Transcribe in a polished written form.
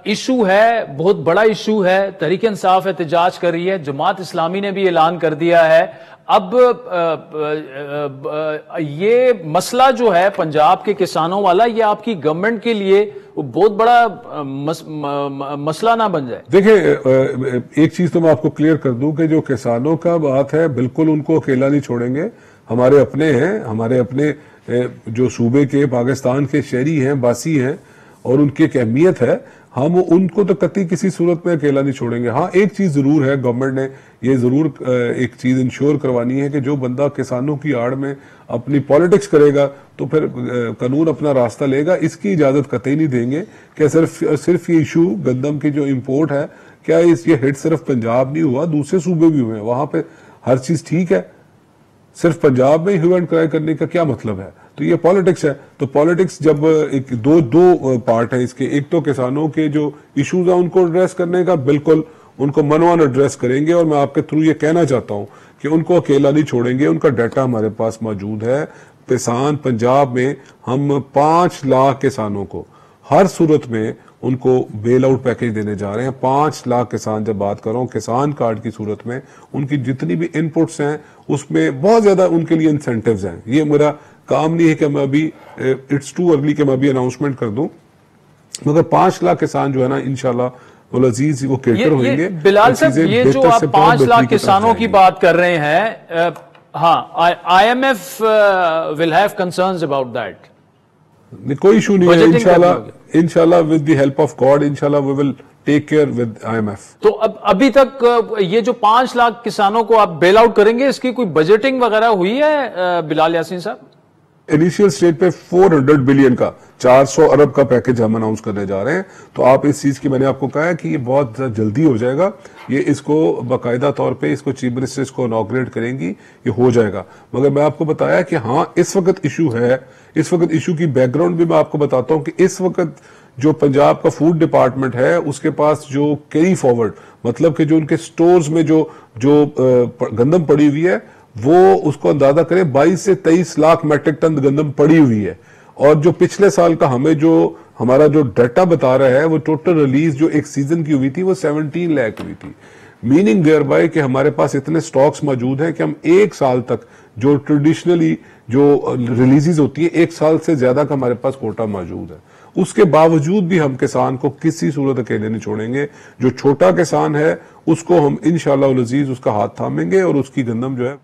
Issue है, बहुत बड़ा इशू है। तहरीक इंसाफ एहतजाज कर रही है, जमात इस्लामी ने भी ऐलान कर दिया है। अब ये मसला जो है पंजाब के किसानों वाला, ये आपकी गवर्नमेंट के लिए बहुत बड़ा मसला ना बन जाए? देखिए, एक चीज तो मैं आपको क्लियर कर दूं कि जो किसानों का बात है, बिल्कुल उनको अकेला नहीं छोड़ेंगे। हमारे अपने हैं, हमारे अपने जो सूबे के पाकिस्तान के शहरी हैं, बासी हैं, और उनकी एक अहमियत है। हम उनको तो कतई किसी सूरत में अकेला नहीं छोड़ेंगे। हाँ, एक चीज जरूर है, गवर्नमेंट ने ये जरूर एक चीज इंश्योर करवानी है कि जो बंदा किसानों की आड़ में अपनी पॉलिटिक्स करेगा तो फिर कानून अपना रास्ता लेगा। इसकी इजाजत कतई नहीं देंगे कि सिर्फ ये इशू गंदम की जो इम्पोर्ट है, क्या ये हिट सिर्फ पंजाब नहीं हुआ, दूसरे सूबे भी हुए हैं, वहां पे हर चीज ठीक है। सिर्फ पंजाब में ह्यू एंड क्राई करने का क्या मतलब है? तो ये पॉलिटिक्स है। तो पॉलिटिक्स जब एक दो पार्ट है इसके, एक तो किसानों के जो इश्यूज है उनको एड्रेस करने का, बिल्कुल उनको मनवान एड्रेस करेंगे। और मैं आपके थ्रू ये कहना चाहता हूं कि उनको अकेला नहीं छोड़ेंगे, उनका डाटा हमारे पास मौजूद है। किसान पंजाब में हम 5 लाख किसानों को हर सूरत में उनको बेल आउट पैकेज देने जा रहे हैं। 5 लाख किसान, जब बात कर रहा हूं किसान कार्ड की सूरत में, उनकी जितनी भी इनपुट्स हैं उसमें बहुत ज्यादा उनके लिए इंसेंटिव्स हैं। ये मेरा काम नहीं है कि मैं अभी, इट्स टू अर्ली कि मैं अभी अनाउंसमेंट कर दूं, मगर 5 लाख किसान जो है ना, इंशाल्लाह वो अजीज वो केटर होंगे। बिलाल साहब, ये जो आप 5 लाख किसानों की बात कर रहे हैं, हाँ, IMF will have concerns about that. कोई इशू नहीं है, इंशाल्लाह with the help of God, इंशाल्लाह we will take care with IMF। तो अब अभी तक ये जो 5 लाख किसानों को आप बेल आउट करेंगे, इसकी कोई बजटिंग वगैरह हुई है बिलाल यासीन साहब? इनिशियल स्टेज पे 400 बिलियन का, 400 अरब का पैकेज हम अनाउंस करने जा रहे हैं। तो आप इस चीज की, मैंने आपको कहा है कि ये बहुत जल्दी हो जाएगा। ये इसको बाकायदा तौर पे इसको चीफ मिनिस्टर इसको इनॉग्रेट करेंगी, ये हो जाएगा। मगर मैं आपको बताया कि हाँ, इस वक्त इशू है। इस वक्त इशू की बैकग्राउंड भी मैं आपको बताता हूं कि इस वक्त जो पंजाब का फूड डिपार्टमेंट है, उसके पास जो कैरी फॉरवर्ड, मतलब कि जो उनके स्टोर्स में जो गंदम पड़ी हुई है, वो उसको अंदाजा करें 22 से 23 लाख मैट्रिक टन गंदम पड़ी हुई है। और जो पिछले साल का हमें जो हमारा जो डाटा बता रहा है, वो टोटल रिलीज जो एक सीजन की हुई थी वो 17 लाख हुई थी। मीनिंग देयर बाय कि हमारे पास इतने स्टॉक्स मौजूद हैं कि हम 1 साल तक, जो ट्रेडिशनली जो रिलीजेस होती है, 1 साल से ज्यादा का हमारे पास कोटा मौजूद है। उसके बावजूद भी हम किसान को किसी सूरत अकेले नहीं छोड़ेंगे। जो छोटा किसान है उसको हम इंशाअल्लाह अज़ीज उसका हाथ थामेंगे और उसकी गंदम जो है